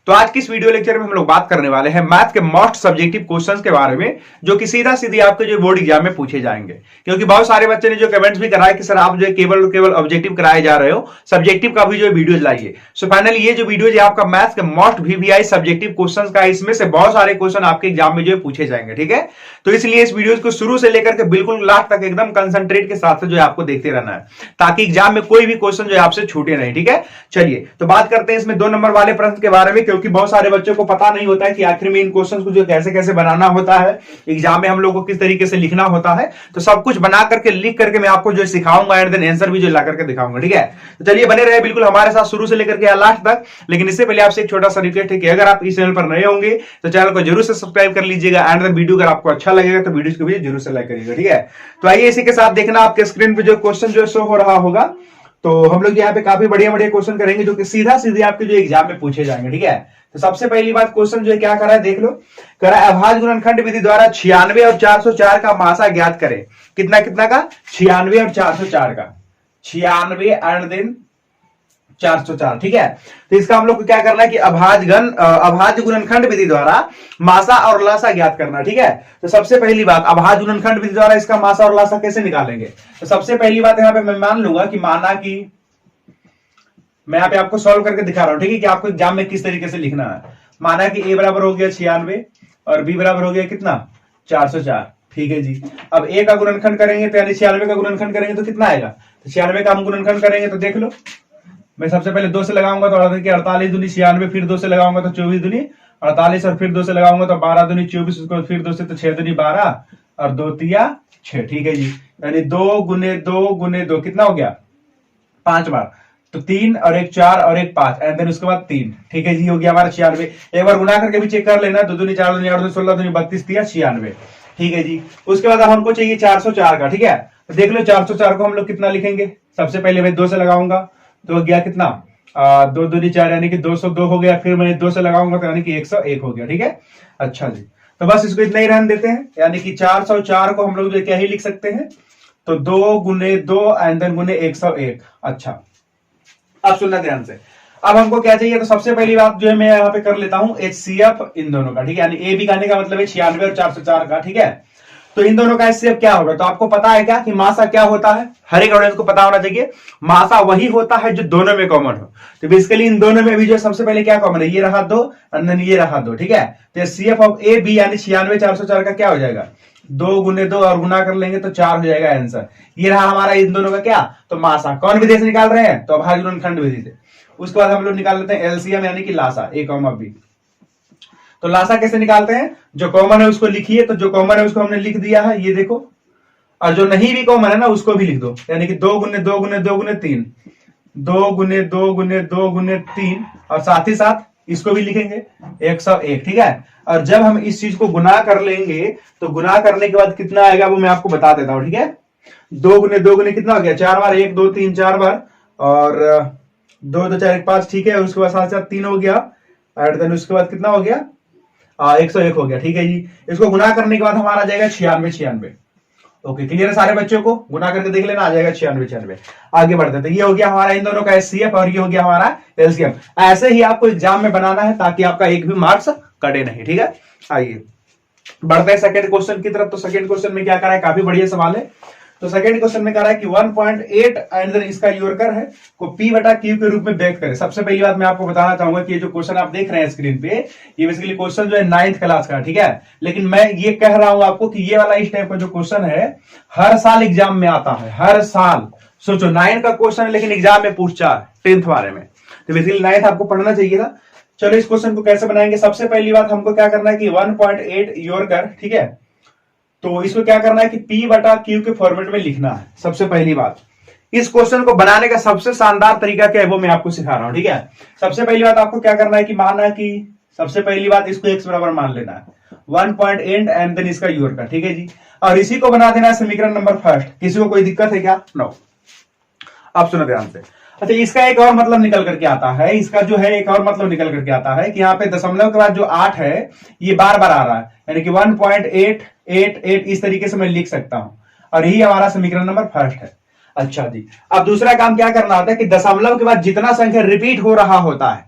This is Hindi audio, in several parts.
तो आज की इस वीडियो लेक्चर में हम लोग बात करने वाले हैं मैथ के मोस्ट सब्जेक्टिव क्वेश्चंस के बारे में, जो कि सीधा सीधी आपके जो बोर्ड एग्जाम में पूछे जाएंगे। क्योंकि बहुत सारे बच्चे ने जो कमेंट्स भी कराए कि सर आप जो केवल ऑब्जेक्टिव कराए जा रहे हो, सब्जेक्टिव का भी जो वीडियो लाइए। सो फाइनली ये जो वीडियो है आपका मैथ के मोस्ट वीवीआई सब्जेक्टिव क्वेश्चन का, इसमें से बहुत सारे क्वेश्चन आपके एग्जाम में जो है पूछे जाएंगे। ठीक है, तो इसलिए इस वीडियो को शुरू से लेकर के बिल्कुल लास्ट तक एकदम कंसंट्रेट के साथ जो है आपको देखते रहना है, ताकि एग्जाम में कोई भी क्वेश्चन जो है आपसे छूटे नहीं। ठीक है, चलिए तो बात करते हैं इसमें 2 नंबर वाले प्रश्न के बारे में, क्योंकि बहुत सारे बच्चों को पता नहीं होता है कि आखिर में इन क्वेश्चंस को जो कैसे कैसे बनाना होता है, एग्जाम में हम लोग को किस तरीके से लिखना होता है। तो सब कुछ बना करके लिख करके मैं आपको जो सिखाऊंगा एंड देन आंसर भी जो ला करके दिखाऊंगा। ठीक है, तो चलिए बने रहे बिल्कुल हमारे साथ शुरू से लेकर के लास्ट तक। लेकिन इससे पहले आपसे एक छोटा सा रिक्वेस्ट है कि अगर आप इस चैनल पर नए होंगे तो चैनल को जरूर से सब्सक्राइब कर लीजिएगा एंड देन वीडियो अगर आपको अच्छा लगेगा तो वीडियो को भी जरूर से लाइक करिएगा। ठीक है, तो आइए इसी के साथ देखना आपके स्क्रीन पे जो क्वेश्चन जो शो हो रहा होगा। तो हम लोग यहाँ पे काफी बढ़िया बढ़िया क्वेश्चन करेंगे जो कि सीधा सीधे आपके जो एग्जाम में पूछे जाएंगे। ठीक है, तो सबसे पहली बात क्वेश्चन जो है क्या करा है देख लो। करा अभाज्य गुणनखंड विधि द्वारा 96 और 404 का मासा ज्ञात करें। कितना कितना का? 96 और 404 का। 96 एंड देन 404। ठीक है, तो इसका हम लोग को क्या करना है कि अभाज्य गुणनखंड विधि द्वारा मासा और लासा ज्ञात करना। ठीक है, तो सबसे पहली बात अभाज्य गुणनखंड विधि द्वारा इसका मासा और लासा कैसे निकालेंगे। तो सबसे पहली बात यहाँ पे मैं मान लूंगा कि माना कि मैं यहाँ पे आपको सॉल्व करके दिखा रहा हूं। ठीक है, कि आपको एग्जाम में किस तरीके से लिखना है। माना कि a बराबर हो गया 96 और b बराबर हो गया कितना 404। ठीक है जी, अब a का गुणनखंड करेंगे तो यानी 96 का गुणनखंड करेंगे तो कितना आएगा। तो 96 का हम गुणनखंड करेंगे तो देख लो, मैं सबसे पहले 2 से लगाऊंगा तो 48 दूनी 96, फिर 2 से लगाऊंगा तो 24 दूनी 48 और फिर 2 से लगाऊंगा तो 12 दूनी 24, उसको फिर 2 से तो 6 दूनी 12 और 2 तिया 6। ठीक है जी, यानी 2 गुने 2 कितना हो गया 5 बार, तो 3 और 1 4 और 1 5 एंड देन उसके बाद 3। ठीक है जी, हो गया हमारा 96। एक बार गुना करके भी चेक कर लेना, 2 दूनी 4 दूनी 8 दूनी 16 दूनी 32 तिया 96। ठीक है जी, उसके बाद अब हमको चाहिए 404 का। ठीक है, तो देख लो 404 को हम लोग कितना लिखेंगे। सबसे पहले मैं 2 से लगाऊंगा तो गया कितना 2 दूनी 4 यानी कि 202 हो गया, फिर मैं 2 से लगाऊंगा तो यानी कि 101 हो गया। ठीक है, अच्छा जी, तो बस इसको इतना ही रहने देते हैं, यानी कि 404 को हम लोग जो क्या ही लिख सकते हैं, तो 2 गुने 2 एंड देन गुने 101। अच्छा, अब सुनना ध्यान से, अब हमको क्या चाहिए। तो सबसे पहली बात जो है मैं यहाँ पे कर लेता हूं HCF इन दोनों का। ठीक है, यानी ए बी कहने का मतलब है 96 और 404 का। ठीक है, तो इन दोनों का HCF क्या होगा। तो आपको पता है क्या कि मासा क्या होता है, हर एक ऑडियंस को पता होना चाहिए। मासा वही होता है जो दोनों में कॉमन हो। तो बेसिकली इन दोनों में भी जो सबसे पहले क्या कॉमन है, ये रहा 2 और देन ये रहा 2। ठीक है, तो HCF ऑफ ए बी यानी 96 404 का क्या हो जाएगा 2 गुने 2 और गुना कर लेंगे तो 4 हो जाएगा आंसर। ये रहा हमारा इन दोनों का क्या, तो मासा। कौन विधि से निकाल रहे हैं, तो अभाज्य गुणनखंड विधि से। उसके बाद हम लोग निकाल लेते हैं एलसीएम यानी कि लासा, ए कॉमा बी। तो लासा कैसे निकालते हैं, जो कॉमन है उसको लिखिए, तो जो कॉमन है उसको हमने लिख दिया है, ये देखो। और जो नहीं भी कॉमन है ना उसको भी लिख दो, यानी कि 2 गुने 2 गुने 2 गुने 3, 2 गुने 2 गुने 2 गुने 3, और साथ ही साथ इसको भी लिखेंगे 101। ठीक है, और जब हम इस चीज को गुना कर लेंगे तो गुना करने के बाद कितना आएगा वो मैं आपको बता देता हूं। ठीक है, 2 गुने 2 गुने कितना हो गया 4 बार, 1 2 3 4 बार, और 2 2 4 1 5। ठीक है, उसके बाद साथ साथ 3 हो गया और देन उसके बाद कितना हो गया 101 हो गया। ठीक है जी, इसको गुना करने के बाद हमारा जाएगा 96। ओके, क्लियर है सारे बच्चों को, गुना करके देख लेना, आ जाएगा 96। आगे बढ़ते थे, ये हो गया हमारा इन दोनों का HCF और ये हो गया हमारा LCM। ऐसे ही आपको एग्जाम में बनाना है ताकि आपका एक भी मार्क्स कटे नहीं। ठीक है, आइए बढ़ते हैं सेकंड क्वेश्चन की तरफ। तो सेकंड क्वेश्चन में क्या करा है, काफी बढ़िया सवाल है। तो सेकंड क्वेश्चन में कह रहा है कि 1.8 एंड देन इसका योरकर है को P बटा Q के रूप में व्यक्त करें। सबसे पहली बात मैं आपको बताना चाहूंगा कि ये जो क्वेश्चन आप देख रहे हैं स्क्रीन पे, ये बेसिकली क्वेश्चन जो है 9th क्लास का। ठीक है, लेकिन मैं ये कह रहा हूं आपको कि ये वाला इस टाइप का जो क्वेश्चन है हर साल एग्जाम में आता है, हर साल। सोचो 9 का क्वेश्चन है लेकिन एग्जाम में पूछा है 10th बारे में, तो बेसिकली 9th आपको पढ़ना चाहिए था। चलो इस क्वेश्चन को कैसे बनाएंगे। सबसे पहली बात हमको क्या करना है कि 1.8 योरकर। ठीक है, तो इसको क्या करना है कि P बटा Q के फॉर्मेट में लिखना है। सबसे पहली बात, इस क्वेश्चन को बनाने का सबसे शानदार तरीका क्या है वो मैं आपको सिखा रहा हूं। ठीक है, सबसे पहली बात आपको क्या करना है कि मानना कि सबसे पहली बात इसको x बराबर मान लेना है 1.8 एंड देन इसका योरकर। ठीक है जी, और इसी को बना देना है समीकरण नंबर फर्स्ट। किसी को कोई दिक्कत है क्या? नो। अब सुनो ध्यान से। अच्छा, इसका एक और मतलब निकल करके आता है, इसका जो है एक और मतलब निकल करके आता है कि यहाँ पे दशमलव के बाद जो 8 है ये बार बार आ रहा है, यानी कि 1.888 इस तरीके से मैं लिख सकता हूं, और यही हमारा समीकरण नंबर फर्स्ट है। अच्छा जी, अब दूसरा काम क्या करना होता है कि दशमलव के बाद जितना संख्या रिपीट हो रहा होता है,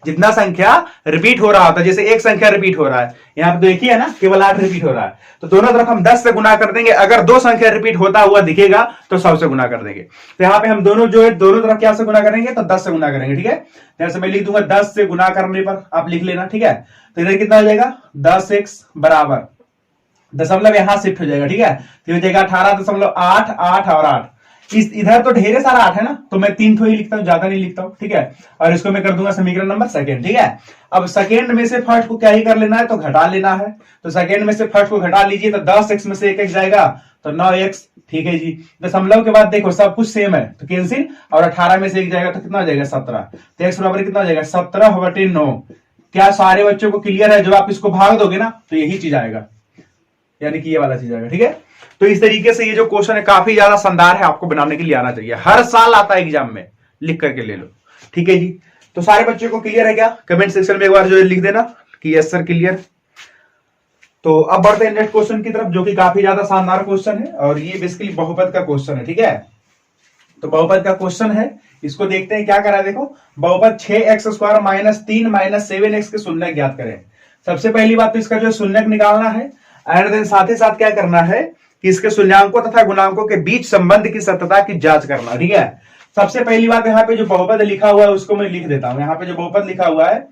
जितना संख्या रिपीट हो रहा होता है, जैसे एक संख्या रिपीट हो रहा है, यहाँ पे तो एक ही है ना, केवल 8 रिपीट हो रहा है, तो दोनों तरफ हम 10 से गुना कर देंगे। अगर दो संख्या रिपीट होता हुआ दिखेगा तो 100 से गुना कर देंगे। तो यहाँ पे हम दोनों जो है दोनों तरफ क्या से गुना करेंगे, तो 10 से गुना करेंगे। ठीक है, जैसे मैं लिख दूंगा 10 से गुना करने पर, आप लिख लेना। ठीक है, तो इधर कितना हो जाएगा, 10x बराबर दशमलव यहां शिफ्ट हो जाएगा। ठीक है, तो हो जाएगा 18.8 8 और 8। इस इधर तो ढेरे सारा 8 है ना, तो मैं 3 ही लिखता हूं, ज्यादा नहीं लिखता हूं। ठीक है, और इसको मैं कर दूंगा समीकरण नंबर सेकंड। ठीक है, अब सेकंड में से फर्स्ट को क्या ही कर लेना है, तो घटा लेना है। तो सेकंड में से फर्स्ट को घटा लीजिए, तो 10x में से 1 जाएगा तो 9x। ठीक है जी, दशमलव के बाद देखो सब कुछ सेम है तो कैंसिल, और 18 में से 1 जाएगा तो कितना हो जाएगा 17। तो x बराबर कितना हो जाएगा 17/9। क्या सारे बच्चों को क्लियर है? जब आप इसको भाग दोगे ना तो यही चीज आएगा, यानी कि ये वाला चीज आएगा। ठीक है, तो इस तरीके से ये जो क्वेश्चन है काफी ज्यादा शानदार है, आपको बनाने के लिए आना चाहिए, हर साल आता है एग्जाम में, लिख करके ले लो। ठीक है जी, तो सारे बच्चों को क्लियर है क्या? कमेंट सेक्शन में एक बार जो है लिख देना कि यस सर क्लियर। तो अब बढ़ते हैं नेक्स्ट क्वेश्चन की तरफ, जो कि काफी ज्यादा शानदार क्वेश्चन है, और ये बेसिकली बहुपद का क्वेश्चन है। ठीक है, तो बहुपद का क्वेश्चन है, इसको देखते हैं क्या करा है। देखो, बहुपद 6x² - 3 - 7x के शून्यक ज्ञात करें। सबसे पहली बात तो इसका जो शून्यक निकालना है, एंड देन साथ ही साथ क्या करना है कि इसके शून्यांकों तथा गुणांकों के बीच संबंध की सत्यता की जांच करना। ठीक है, सबसे पहली बात यहाँ पे जो बहुपद लिखा हुआ है उसको मैं लिख देता हूं। यहाँ पे जो बहुपद लिखा हुआ है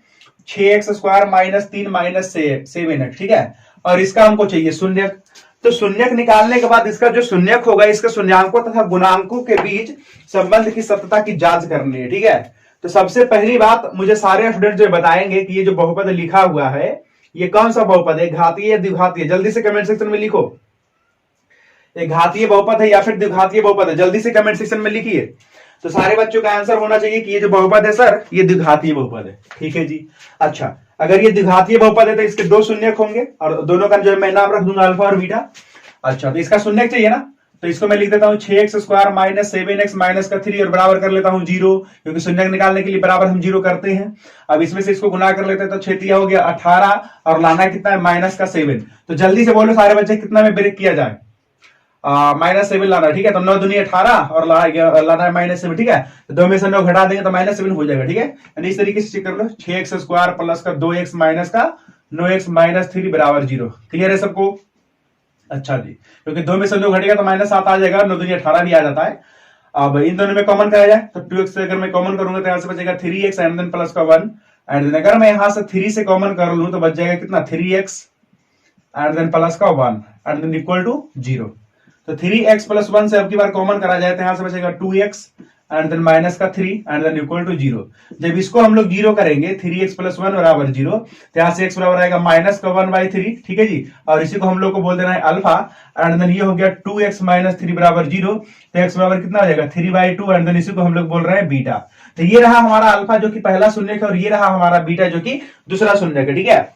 6x² - 3 - 7x। ठीक है, और इसका हमको चाहिए शून्यक। तो शून्यक निकालने के बाद इसका जो शून्यक होगा, इसके शून्यांकों तथा गुणांकों के बीच संबंध की सत्यता की जांच करनी है। ठीक है, तो सबसे पहली बात मुझे सारे स्टूडेंट जो बताएंगे कि ये जो बहुपद लिखा हुआ है ये कौन सा बहुपद है, घातीय या द्विघातीय? जल्दी से कमेंट सेक्शन में लिखो, ये घातीय बहुपद है या फिर द्विघातीय बहुपद है? जल्दी से कमेंट सेक्शन में लिखिए। तो सारे बच्चों का आंसर होना चाहिए कि ये जो बहुपद है सर ये द्विघातीय बहुपद है। ठीक है जी, अच्छा, अगर ये द्विघातीय बहुपद है तो इसके दो शून्यक होंगे, और दोनों का जो है मैं नाम रख दूंगा अल्फा और बीटा। अच्छा, तो इसका शून्यक चाहिए ना, तो इसको मैं लिख देता हूं 6x² - 7x - 3 और बराबर कर लेता हूं 0, क्योंकि शून्यक निकालने के लिए बराबर हम 0 करते हैं। अब इसमें से इसको गुना कर लेते हैं तो 6 हो गया 18, और लाना कितना है -7। तो जल्दी से बोलो सारे बच्चे कितना में ब्रेक किया जाए, -7 लाना। ठीक है, तो 9 दूनी 18 और लाना है -7। ठीक है, तो 2 में से 9 घटा देंगे तो -7 हो जाएगा। ठीक है, यानी इस तरीके से चेक कर लो, 6x² प्लस का 2x माइनस का 9x - 3 बराबर 0। क्लियर है सबको? अच्छा जी, क्योंकि 2 में से 2 घटेगा तो -7 आ जाएगा, 9 दूनी 18 भी आ जाता है। अब इन दोनों में कॉमन कराया जाए तो 2x से अगर मैं कॉमन करूंगा तो यहां से बचेगा 3x एंड देन प्लस का 1, एंड देन अगर मैं यहां से 3 से कॉमन कर लूं तो बच जाएगा कितना 3x एंड देन प्लस का 1 एंड देन इक्वल टू 0। तो 3x + 1 से अब की बार कॉमन करा जाए तो यहां से बचेगा 2x एंड देन माइनस का 3 एंड देन इक्वल टू 0। जब इसको हम लोग 0 करेंगे 3x + 1 बराबर 0, तो यहां से x बराबर आएगा -1/3। ठीक है जी, और इसी को हम लोग को बोल देना है अल्फा, एंड देन ये हो गया 2x - 3 बराबर 0, तो x बराबर कितना हो जाएगा 3/2, एंड देन इसी को हम लोग बोल रहे हैं बीटा। तो ये रहा हमारा अल्फा जो कि पहला शून्यक है, और ये रहा हमारा बीटा जो कि दूसरा शून्यक है। ठीक है,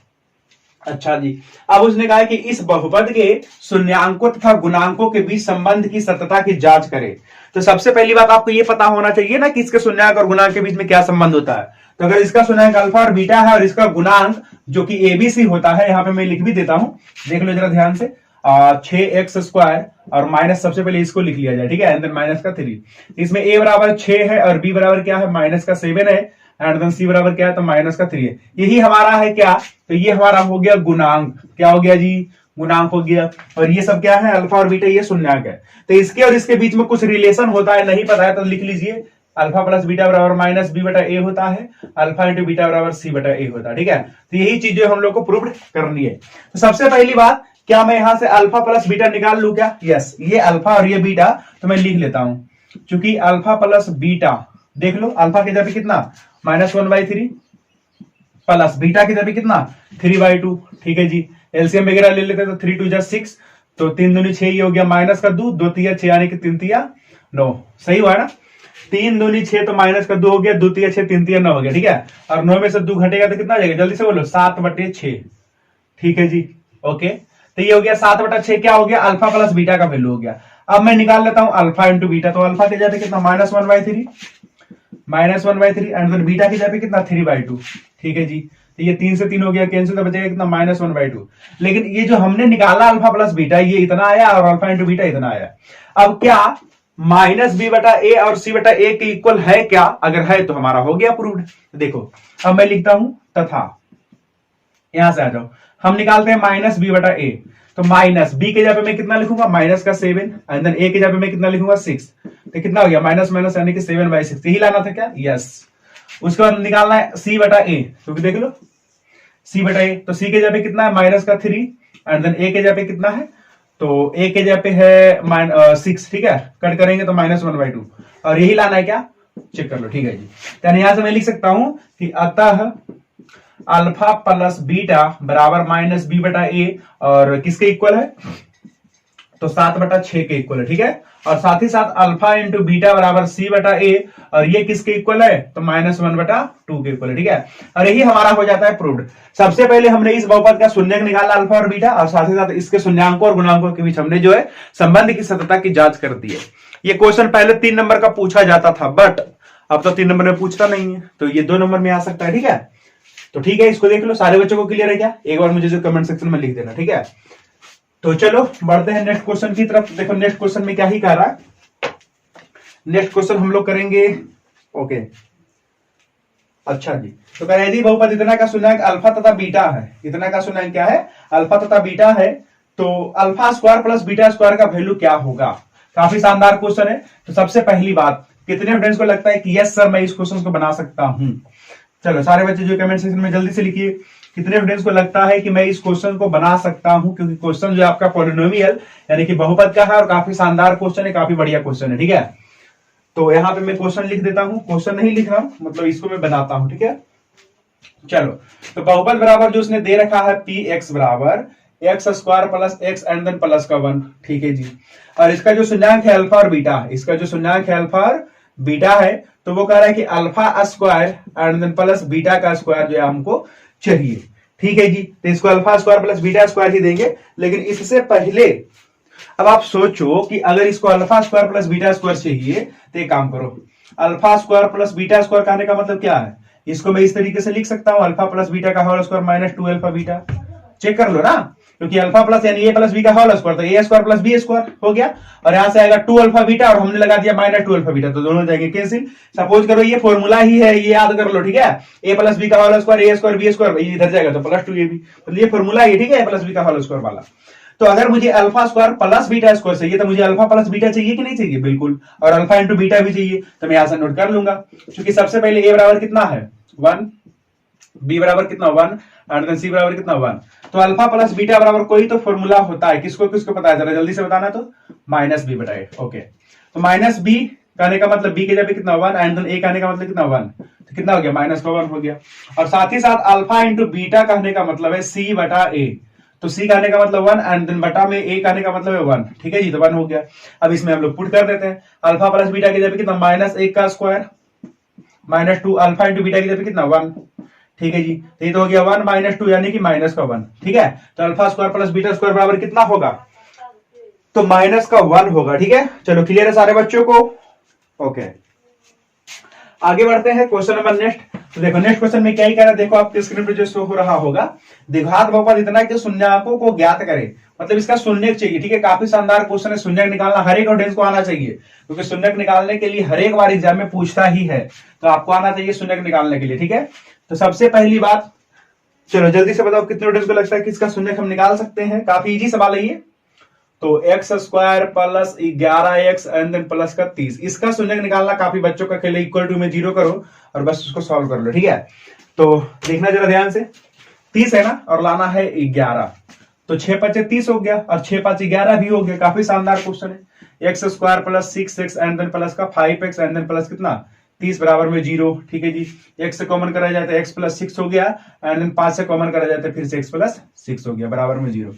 अच्छा जी, अब उसने कहा कि इस बहुपद के शून्यांकों तथा गुणांकों के बीच संबंध की सत्यता की जांच करें। तो सबसे पहली बात आपको यह पता होना चाहिए ना कि इसके शून्यांक और गुणांक के बीच में क्या संबंध होता है। तो अगर इसका शून्यांक अल्फा और बीटा है और इसका गुणांक जो कि एबीसी होता है, यहां पे मैं लिख भी देता हूं, देख लो जरा ध्यान से, 6x² और माइनस सबसे पहले इसको लिख लिया जाए। ठीक है, एंड देन माइनस का 3। इसमें a बराबर 6 है और b बराबर क्या है -7 है, एंड देन c बराबर क्या है तो -3 है। यही हमारा है क्या, तो ये हमारा हो गया गुणांक। क्या हो गया जी, गुणांक हो गया। और ये सब क्या है, अल्फा और बीटा, ये शून्यक है। तो इसके और इसके बीच में कुछ रिलेशन होता है, नहीं पता है तो लिख लीजिए, अल्फा + बीटा बराबर -b/a होता है, अल्फा × बीटा बराबर c/a होता है। ठीक है, तो यही चीजें हम लोग को प्रूव करनी है। तो सबसे पहली बात, क्या मैं यहां से अल्फा + बीटा निकाल लू क्या? यस, ये अल्फा और ये बीटा तो मैं लिख लेता हूं, क्योंकि अल्फा + बीटा, देख लो अल्फा की जगह कितना -1/3 प्लस बीटा की जगह कितना 3/2। ठीक है जी, एलसीएम वगैरह ले लेते हैं तो 3 × 2 = 6, तो 3 दूनी 6, ये हो गया -2, 2 तिया 6 यानी कि 3 तिया 9। सही हुआ ना, 3 दूनी 6 तो -2 हो गया, 2 तिया 6, 3 तिया 9 हो गया। ठीक है, और 9 में से 2 घटेगा तो कितना आ जाएगा, जल्दी से बोलो, 7/6। ठीक है जी, ओके, तो ये हो गया 7/6, क्या हो गया, अल्फा + बीटा का वैल्यू हो गया। अब मैं निकाल लेता हूं अल्फा × बीटा, तो अल्फा की जगह कितना -1/3 एंड देन बीटा की जगह कितना 3/2। ठीक है जी, तो ये 3 से 3 हो गया कैंसिल, तो बचेगा कितना -1/2। लेकिन ये जो हमने निकाला अल्फा + बीटा, ये इतना आया और अल्फा × बीटा इतना आया। अब क्या माइनस बी बटा ए और सी बटा ए के इक्वल है क्या? अगर है तो हमारा हो गया प्रूव्ड। देखो अब मैं लिखता हूं तथा, यहां से आ जाओ, हम निकालते हैं माइनस बी बटा ए। तो माइनस बी के जगह पे मैं कितना लिखूंगा? माइनस का 7, एंड देन ए के जगह पे मैं कितना लिखूंगा? 6। तो कितना हो गया? माइनस माइनस यानी कि 7/6। यही लाना था क्या? यस। उसके बाद निकालना है सी बटा ए, क्योंकि देख लो सी बटा ए, तो सी के जगह पे कितना है? माइनस का 3, एंड देन ए के जगह पे कितना है? तो ए के जगह पे है 6, ठीक है, कट करेंगे तो -1/2, और यही लाना है क्या? चेक कर लो, ठीक है जी। यानी यहां से मैं लिख सकता हूं कि अतः अल्फा प्लस बीटा बराबर माइनस बी बटा ए, और किसके इक्वल है? तो 7/6 के इक्वल है, ठीक है। और साथ ही साथ अल्फा इंटू बीटा बराबर सी बटा ए, और ये किसके इक्वल है? तो -1/2 के इक्वल है, ठीक है। और यही हमारा हो जाता है प्रूव्ड। सबसे पहले हमने इस बहुपद का शून्यक निकाला अल्फा और बीटा, और साथ ही साथ इसके शून्यांकों और गुणांकों के बीच हमने जो है संबंध की सत्यता की जांच कर दी है। ये क्वेश्चन पहले 3 नंबर का पूछा जाता था, बट अब तो 3 नंबर में पूछता नहीं है, तो ये 2 नंबर में आ सकता है, ठीक है। तो ठीक है, इसको देख लो, सारे बच्चों को क्लियर है क्या? एक बार मुझे जो कमेंट सेक्शन में लिख देना, ठीक है। तो चलो बढ़ते हैं नेक्स्ट क्वेश्चन की तरफ। देखो नेक्स्ट क्वेश्चन में क्या ही कह रहा है। नेक्स्ट क्वेश्चन हम लोग करेंगे, ओके, अच्छा जी। तो कह यदि बहुपद इतना का शून्यक अल्फा तथा बीटा है, इतना का शून्यक क्या है? अल्फा तथा बीटा है, तो alpha square plus beta square का वैल्यू क्या होगा? काफी शानदार क्वेश्चन है। तो सबसे पहली बात, कितने स्टूडेंट्स को लगता है कि यस सर मैं इस क्वेश्चन को बना सकता हूं? चलो सारे बच्चे जो कमेंट सेक्शन में जल्दी से लिखिए, कितने स्टूडेंट्स को लगता है कि मैं इस क्वेश्चन को बना सकता हूं? क्योंकि क्वेश्चन जो आपका पॉलिनोमियल यानी कि बहुपद का है, और काफी शानदार क्वेश्चन है, काफी बढ़िया क्वेश्चन है, ठीक है। तो यहां पे मैं क्वेश्चन लिख देता हूं, क्वेश्चन नहीं लिख रहा हूं, मतलब इसको मैं बनाता हूं, ठीक है। चलो, तो बहुपद बराबर जो उसने दे रखा है पी एक्स बराबर X square plus X and then plus का 1, ठीक है जी। और इसका जो शून्यक है अल्फा और बीटा, इसका जो शून्यक है अल्फा और बीटा है, तो वो कह रहा है कि alpha square and then plus beta का स्क्वायर जो है हमको चाहिए, ठीक है जी। तो इसको alpha square plus beta square ही देंगे। लेकिन इससे पहले अब आप सोचो कि अगर इसको alpha square plus beta square चाहिए, तो एक काम करो, alpha square plus beta square कहने का मतलब क्या है? इसको मैं इस तरीके से लिख सकता हूं, अल्फा प्लस बीटा का whole square minus 2 alpha beta. Check कर लो ना, क्योंकि अल्फा प्लस यानी ए प्लस बी का होल स्क्वायर, तो A square plus B square हो गया, और यहां से आएगा 2 अल्फा बीटा, और हमने लगा दिया माइनस 2 अल्फा बीटा, तो दोनों जाएंगे कैंसिल। सपोज करो ये फॉर्मूला ही है, ये याद कर लो, ठीक है। ए प्लस बी का होल स्क्वायर ए स्क्वायर बी स्क्वायर, इधर जाएगा तो प्लस 2ab, तो ये फॉर्मूला है, ठीक है, ए प्लस बी का होल स्क्वायर वाला। तो अगर मुझे alpha square plus beta square चाहिए, तो मुझे अल्फा प्लस बीटा चाहिए कि नहीं चाहिए? बिल्कुल। और अल्फा इंटू बीटा भी चाहिए, तो मैं यहां से नोट कर लूंगा, क्योंकि सबसे पहले ए बराबर कितना है? 1, बी बराबर कितना? 1, एंड देन सी बराबर कितना? 1। तो अल्फा प्लस बीटा बराबर कोई तो फॉर्मूला होता है, किसको किसको पता है? जरा जल्दी से बताना। तो माइनस बी बटा ए, ओके। तो माइनस बी कहने का मतलब बी के जगह कितना? 1, एंड देन ए कहने का मतलब कितना? 1, तो कितना हो गया? -1 हो गया। और साथ ही साथ अल्फा इंटू बीटा कहने का मतलब है सी बटा ए, तो सी कहने का मतलब 1, एंड देन बटा में ए कहने का मतलब है 1, ठीक है जी, तो 1 हो गया। अब इसमें हम लोग पुट कर देते हैं, अल्फा प्लस बीटा की जगह कितना? -1 का स्क्वायर -2, अल्फा इंटू बीटा की जगह कितना? 1, ठीक है जी। तो ये तो हो गया 1 - 2 यानी कि -1, ठीक है। तो alpha square plus beta square बराबर कितना होगा? तो -1 होगा, ठीक है। चलो क्लियर है सारे बच्चों को? ओके, आगे बढ़ते हैं क्वेश्चन नंबर नेक्स्ट। तो देखो नेक्स्ट क्वेश्चन में क्या ही कह रहा है, देखो आपके स्क्रीन पे जो शो हो रहा होगा, द्विघात बहुपद इतना कि शून्यकों को ज्ञात करे, मतलब इसका शून्यक चाहिए, ठीक है। काफी शानदार क्वेश्चन है, शून्यक निकालना हर एक ऑडियंस को आना चाहिए, क्योंकि शून्यक निकालने के लिए हर एक बार एग्जाम में पूछता ही है, तो आपको आना चाहिए शून्यक निकालने के लिए, ठीक है। तो सबसे पहली बात, चलो जल्दी से बताओ कितने स्टूडेंट्स को लगता है कि इसका शून्यक हम निकाल सकते हैं? काफी इजी सवाल है ये। तो X square plus 11x and then plus का 30, इसका शून्यक निकालना काफी बच्चों का खेल है। इक्वल टू में 0 करो और बस उसको सॉल्व कर लो, ठीक है। तो देखना जरा ध्यान से, 30 है ना, और लाना है 11, तो 6 × 5 = 30 हो गया, और 6 × 5 = 11 भी हो गया। काफी शानदार क्वेश्चन है। X square plus 6x and then plus का 5x एंड देन प्लस कितना? 30 बराबर में 0, ठीक है जी। x से कॉमन करा जाता है x + 6 हो गया, एंड देन 5 से कॉमन करा जाता है फिर से x + 6 हो गया, बराबर में 0,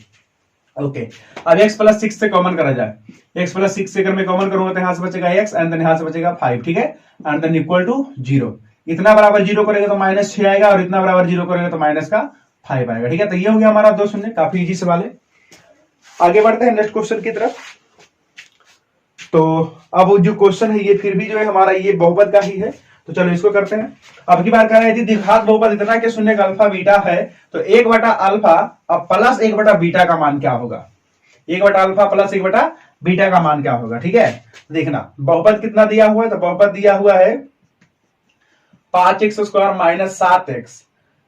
ओके। अब x + 6 से कॉमन करा जाए, x + 6 से अगर मैं कॉमन करूंगा तो यहां से बचेगा x एंड देन यहां से बचेगा 5, ठीक है, एंड देन इक्वल टू 0। इतना बराबर 0 करेगा तो -6 आएगा, और इतना बराबर 0 करेगा तो -5 आएगा, ठीक है। तो ये हो गया हमारा 2 शून्य, काफी इजी सवाल है। आगे बढ़ते हैं नेक्स्ट क्वेश्चन की तरफ। तो अब जो क्वेश्चन है ये फिर भी जो है हमारा ये बहुपद का ही है, तो चलो इसको करते हैं। अब की बार कह रहे हैं द्विघात बहुपद इतना के शून्य अल्फा बीटा है, तो 1/अल्फा अब प्लस 1/बीटा का मान क्या होगा? 1/अल्फा प्लस 1/बीटा बीटा का मान क्या होगा। ठीक है, देखना बहुपद कितना दिया हुआ है, तो बहुपद दिया हुआ है 5x² minus 7x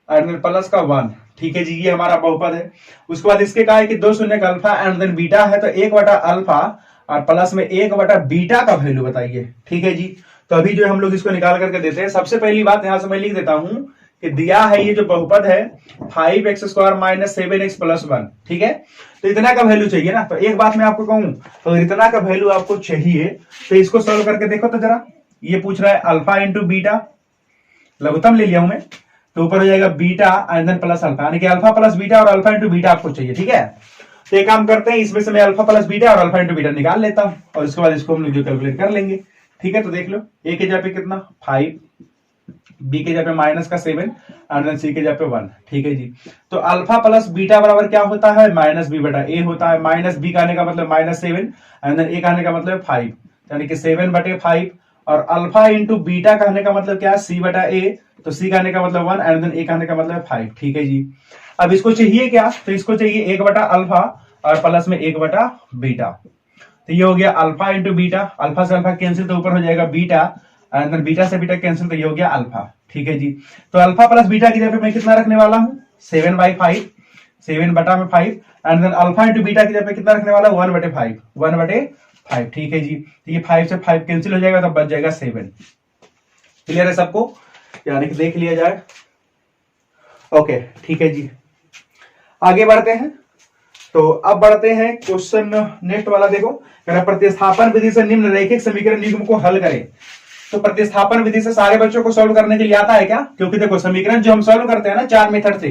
and plus का 1। ठीक है जी, ये हमारा बहुपद है। उसके बाद इसके कहा है कि 2 शून्य का अल्फा एंड देन बीटा है, तो 1/अल्फा और प्लस में 1/बीटा का वैल्यू बताइए। ठीक है जी, तो अभी जो हम लोग इसको निकाल करके देते हैं। सबसे पहली बात यहां से मैं लिख देता हूं कि दिया है ये जो बहुपद है 5x² माइनस 7x प्लस 1। ठीक है, तो इतना का वैल्यू चाहिए ना। तो एक बात मैं आपको कहूं, तो इतना का वैल्यू आपको चाहिए, तो इसको सॉल्व करके देखो तो जरा। ये पूछ रहा है अल्फा इंटू बीटा, लघुत्तम ले लिया हूं मैं, तो ऊपर हो जाएगा beta and then plus alpha, यानी कि अल्फा प्लस बीटा और अल्फा इंटू बीटा आपको चाहिए। ठीक है, तो एक काम करते हैं, इसमें से मैं अल्फा प्लस बीटा और अल्फा इंटू बीटा निकाल लेता हूं और उसके बाद इसको हम लोग जो कैलकुलेट कर लेंगे। ठीक है, तो देख लो, ए के जगह पे कितना 5, बी के जगह पे माइनस का 7 एंड देन सी के जगह पे 1। ठीक है जी, तो अल्फा प्लस बीटा बराबर क्या होता है, माइनस बी बटा ए होता है। माइनस बी का आने का मतलब माइनस 7 एंड देन ए का आने का मतलब 5, यानी कि 7/5 और अल्फा इंटू बीटा का आने का मतलब क्या है, सी बटा ए, तो सी का आने का मतलब 1 एंड देन ए का आने का मतलब 5। ठीक है जी, अब इसको चाहिए क्या, तो इसको चाहिए 1/अल्फा और प्लस में 1/बीटा। तो ये हो गया अल्फा इंटू बीटा, अल्फा से अल्फा कैंसिल तो ऊपर हो जाएगा बीटा एंड देन बीटा से बीटा कैंसिल, तो ये हो गया अल्फा। ठीक है जी, तो अल्फा प्लस बीटा की जगह पे मैं कितना रखने वाला हूं 7/5, 7/5 and then alpha into beta की जगह पे कितना रखने वाला 1/5, 1/5। ठीक है जी, तो ये 5 से 5 कैंसिल हो जाएगा, तो बच जाएगा 7। क्लियर है सबको, यानी कि देख लिया जाए। ओके, ठीक है जी, आगे बढ़ते हैं। तो अब बढ़ते हैं क्वेश्चन नेक्स्ट वाला। देखो, प्रतिस्थापन विधि से निम्न रैखिक समीकरण युग्म को हल करें। तो प्रतिस्थापन विधि से सारे बच्चों को सॉल्व करने के लिए आता है क्या, क्योंकि देखो समीकरण जो हम सॉल्व करते हैं ना 4 मेथड से,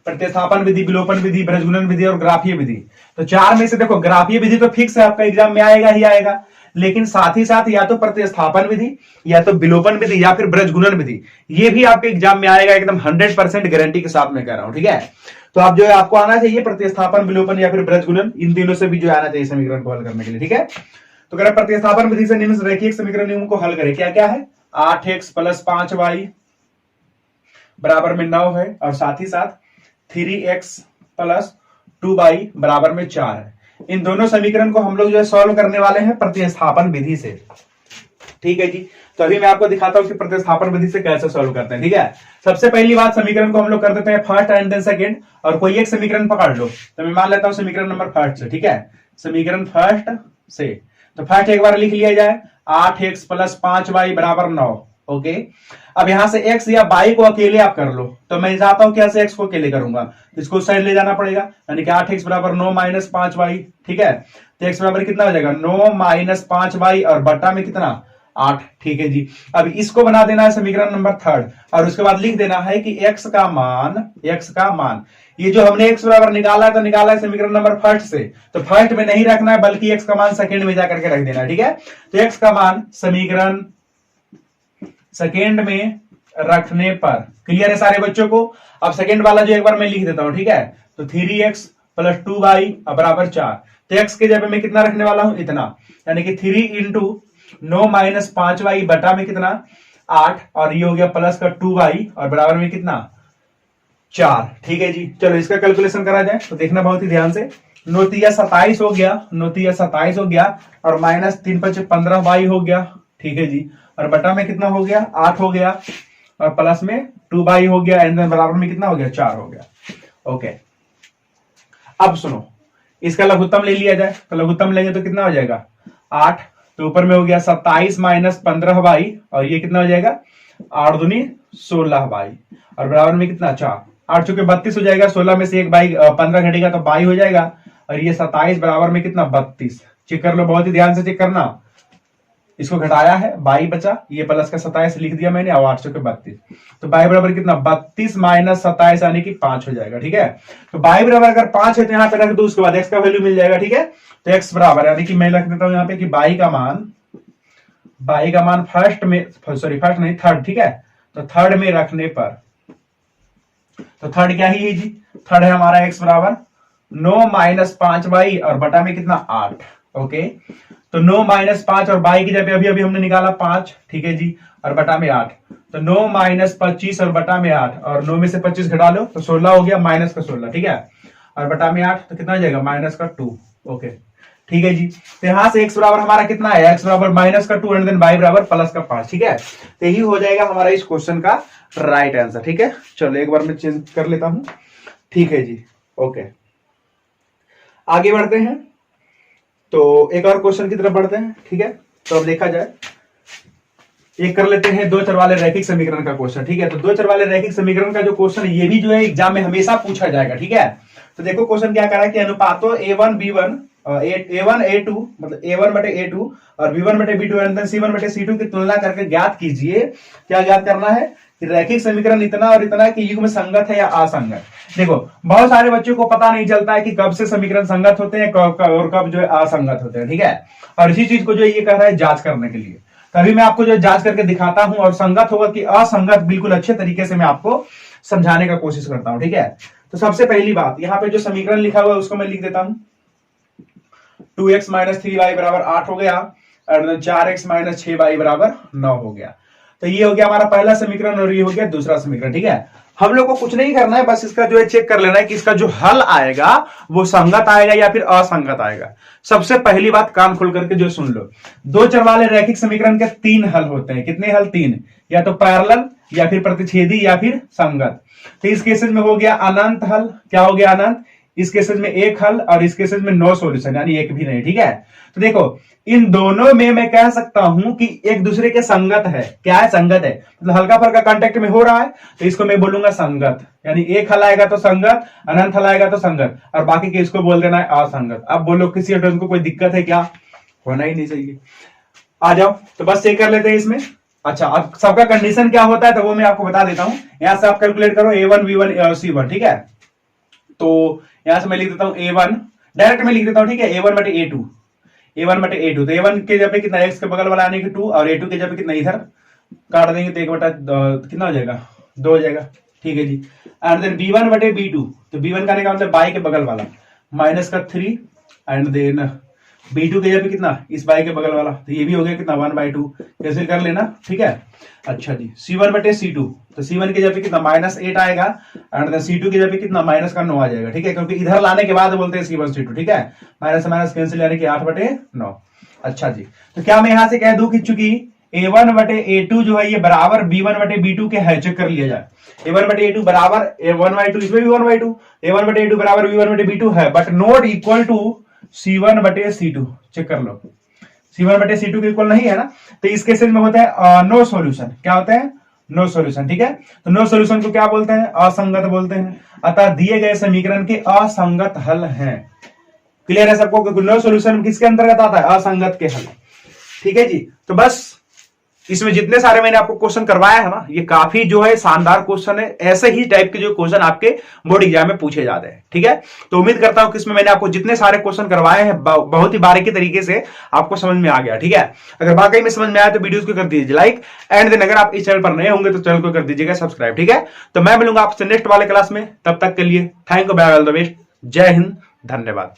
प्रतिस्थापन विधि, विलोपन विधि, बृहस्गुणन विधि और ग्राफीय विधि। तो 4 में से देखो ग्राफीय विधि तो फिक्स है, आपका एग्जाम में आएगा ही आएगा, लेकिन साथ ही साथ या तो प्रतिस्थापन विधि या तो विलोपन विधि या फिर बृहस्गुणन विधि, ये भी आपके एग्जाम में आएगा, एकदम 100% गारंटी के साथ में कह रहा हूं। ठीक है, तो आप जो है आपको आना चाहिए प्रतिस्थापन, विलोपन या फिर बृहस्गुणन, इन तीनों से भी जो आना चाहिए समीकरण को हल करने के लिए। ठीक है, तो कह रहा प्रतिस्थापन विधि से निम्न रैखिक समीकरण युग्म को हल करें। क्या क्या है, 8x प्लस 5y बराबर में 9 है और साथ ही साथ 3x प्लस 2y बराबर में 4 है। इन दोनों समीकरण को हम लोग जो है सॉल्व करने वाले हैं प्रतिस्थापन विधि से। ठीक है जी, तो अभी मैं आपको दिखाता हूं कि प्रतिस्थापन विधि से कैसे सॉल्व करते हैं। ठीक है, सबसे पहली बात समीकरण को हम लोग कर देते हैं फर्स्ट एंड देन सेकंड, और कोई एक समीकरण पकड़ लो। तो मैं मान लेता हूं समीकरण नंबर फर्स्ट से। ठीक है, समीकरण फर्स्ट से, तो फर्स्ट एक बार लिख लिया जाए, 8x प्लस 5y बराबर 9। ओके, अब यहां से x या y को अकेले आप कर लो, तो मैं चाहता हूं कि ऐसे x को अकेले करूंगा, इसको साइड ले जाना पड़ेगा, यानी कि 8x बराबर 9 माइनस 5y। ठीक है, तो x बराबर कितना हो जाएगा 9 माइनस 5y और बट्टा में कितना 8। ठीक है जी, अब इसको बना देना है समीकरण नंबर थर्ड, और उसके बाद लिख देना है कि x का मान, ये जो हमने x बराबर निकाला है, तो निकाला है समीकरण नंबर फर्स्ट से, तो फर्स्ट में नहीं रखना है, बल्कि x का मान सेकंड में जाकर के रख देना है। ठीक है, तो x का मान समीकरण सेकंड में रखने पर, क्लियर है सारे बच्चों को। अब सेकंड वाला जो एक बार मैं लिख देता हूं। ठीक है, तो 3x प्लस 2y बराबर 4, तो x के जगह मैं कितना रखने वाला हूं इतना, यानी कि 3 इंटू 9 माइनस 5y बटा में कितना 8, और ये हो गया प्लस का 2y और बराबर में कितना 4। ठीक है जी, चलो इसका कैलकुलेशन करा जाए, तो देखना बहुत ही ध्यान से। 9 तिया 27 हो गया, 9 तिया 27 हो गया, और माइनस 3 5 15y हो गया। ठीक है जी, और बटा में कितना हो गया 8 हो गया, और प्लस में 2y हो गया, एंड बराबर में कितना हो गया 4 हो गया। ओके, अब सुनो, इसका लघुत्तम ले लिया जाए, तो लघुत्तम लेंगे तो कितना हो जाएगा 8, तो ऊपर में हो गया 27 माइनस 15y, और ये कितना हो जाएगा 8 दूनी 16y, और बराबर में कितना 4, 8 चुके 32 हो जाएगा, 16 में से एक बाई 15 घटेगा तो 22 हो जाएगा, और ये 27 बराबर में कितना 32। चेक कर लो, बहुत ही ध्यान से चेक करना, इसको घटाया है 22 बचा, ये प्लस का 27 लिख दिया मैंने, और 8 चुके 32, तो 22 बराबर कितना 32 माइनस 27 यानी कि 5 हो जाएगा। ठीक है, तो 22 बराबर अगर 5 है तो यहाँ पे रख दो, उसके बाद x का वैल्यू मिल जाएगा। ठीक है, तो x बराबर, यानी कि मैं रख देता हूं यहाँ पे कि y का मान फर्स्ट में, सॉरी फर्स्ट नहीं थर्ड। ठीक है, तो थर्ड में रखने पर, तो थर्ड क्या ही है जी, थर्ड है हमारा x बराबर 9 माइनस 5y और बटा में कितना 8। ओके, तो 9 माइनस 5 और y की जगह अभी हमने निकाला 5। ठीक है जी, और बटा में 8, तो 9 माइनस 25 और बटा में 8, और 9 में से 25 घटा लो तो 16 हो गया, माइनस का 16। ठीक है, और बटा में 8 तो कितना हो जाएगा माइनस का 2। ओके, ठीक है जी। तो यहां से x बराबर हमारा कितना है, x बराबर माइनस का 2 एंड देन y बराबर प्लस का 5। ठीक है, तो यही हो जाएगा हमारा इस क्वेश्चन का राइट आंसर। ठीक है, चलो एक बार मैं चेंज कर लेता हूं। ठीक है जी, ओके, आगे बढ़ते हैं। तो एक और क्वेश्चन की तरफ बढ़ते हैं। ठीक है, तो अब देखा जाए, एक कर लेते हैं दो चर वाले रैखिक समीकरण का क्वेश्चन। ठीक है, तो दो चर वाले रैखिक समीकरण का जो क्वेश्चन ये भी जो है एग्जाम में हमेशा पूछा जाएगा। ठीक है, तो देखो क्वेश्चन क्या कर रहा है कि अनुपातों a1 b1 a1 a2 मतलब a1 बटे a2 और b1 बटे b2 एंड c1 बटे c2 की तुलना करके ज्ञात कीजिए। क्या ज्ञात करना है कि रैखिक समीकरण इतना और इतना कि युग्म संगत है या असंगत। देखो बहुत सारे बच्चों को पता नहीं चलता है कि कब से समीकरण संगत होते हैं और कब जो है असंगत होते हैं। ठीक है, और इसी चीज को जो ये कह रहा है जांच करने के लिए, तभी मैं आपको जो जांच करके दिखाता हूं और संगत होगा कि असंगत बिल्कुल अच्छे तरीके से मैं आपको समझाने का कोशिश करता हूं। ठीक है, तो सबसे पहली बात यहां पे जो समीकरण लिखा हुआ है उसको मैं लिख देता हूं। 2x माइनस 3y बराबर 8 हो गया और 4x माइनस 6y बराबर 9 हो गया। तो ये हो गया हमारा पहला समीकरण और ये हो गया दूसरा समीकरण। ठीक है, हम लोग को कुछ नहीं करना है, बस इसका जो है चेक कर लेना है कि इसका जो हल आएगा वो संगत आएगा या फिर असंगत आएगा। सबसे पहली बात कान खोल करके जो सुन लो, दो चर वाले रैखिक समीकरण के 3 हल होते हैं। कितने हल? 3, या तो पैरेलल या फिर प्रतिच्छेदी या फिर संगत। तो इस केसेस में हो गया अनंत हल। क्या हो गया? अनंत। इस केसेस में एक हल और इस केसेस में नो सॉल्यूशन, यानी एक भी नहीं। ठीक है, तो देखो इन दोनों में मैं कह सकता हूं कि एक दूसरे के संगत है। क्या है? संगत है, मतलब हल्का फल्का कांटेक्ट में हो रहा है, तो इसको मैं बोलूंगा संगत। यानी एक हल आएगा तो संगत, अनंत हल आएगा तो संगत, और बाकी के इसको बोल देना है असंगत। अब बोलो किसी स्टूडेंट को कोई दिक्कत है क्या? होना ही नहीं चाहिए। आ जाओ, तो बस चेक कर लेते हैं इसमें। अच्छा, अब सबका कंडीशन क्या होता है तो वो मैं आपको बता देता हूं। यहां से आप कैलकुलेट करो a1 b1 और c1। ठीक है, तो यहां से मैं लिख देता हूं a1, डायरेक्ट मैं लिख देता हूं। ठीक है, a1 बटे a2, a1 बटे a2। तो a1 के जगह पे कितना, x के बगल वाला आने के 2, और a2 के जगह पे कितना इधर काट देंगे तो 1 बटा कितना हो जाएगा? 2 हो जाएगा। ठीक है जी, एंड देन b1 बटे b2, तो b1 का मतलब बाई के बगल वाला माइनस का 3, एंड देन b2 के जगह पे कितना, इस बाई के बगल वाला, तो ये भी हो गया कितना 1/2, कैसे कर लेना। ठीक है, अच्छा जी, c1 बटे c2, तो c1 के जगह पे कितना -8 आएगा, एंड देन c2 के जगह पे कितना -का 9 आ जाएगा। ठीक है, क्योंकि इधर लाने के बाद बोलते हैं c1 c2। ठीक है, माइनस माइनस कैंसिल यानी कि 8/9। अच्छा जी, तो क्या मैं यहां से कह दूं कि चूंकि a1 बटे a2 जो है ये बराबर b1 बटे b2 के है, चेक कर लिया जाए। a1 बटे a2 बराबर 1/2, इसमें भी 1/2, a1 बटे a2 बराबर b1 बटे b2 है, but not equal to c1 बटे c2। चेक कर लो, c1 बटे c2 के इक्वल नहीं है ना, तो इस केसेस में होता है नो सॉल्यूशन। क्या होता है? No solution. ठीक है, तो नो सॉल्यूशन को क्या बोलते हैं? असंगत बोलते हैं। अतः दिए गए समीकरण के असंगत हल हैं। क्लियर है सबको? नो सॉल्यूशन किसके अंतर्गत आता है? असंगत के हल। ठीक है जी, तो बस इसमें जितने सारे मैंने आपको क्वेश्चन करवाया है ना, ये काफी जो है शानदार क्वेश्चन है। ऐसे ही टाइप के जो क्वेश्चन आपके बोर्ड एग्जाम में पूछे जाते हैं। ठीक है, तो उम्मीद करता हूं कि इसमें मैंने आपको जितने सारे क्वेश्चन करवाए हैं बहुत ही बारीकी तरीके से आपको समझ में आ गया। ठीक है, अगर वाकई में समझ में आया तो वीडियोस को कर दीजिए लाइक, एंड देन अगर आप इस चैनल पर नए होंगे तो चैनल को कर दीजिएगा सब्सक्राइब। ठीक है, तो मैं मिलूंगा आपसे नेक्स्ट वाले क्लास में, तब तक के लिए thank you, bye, all the best, जय हिंद, धन्यवाद।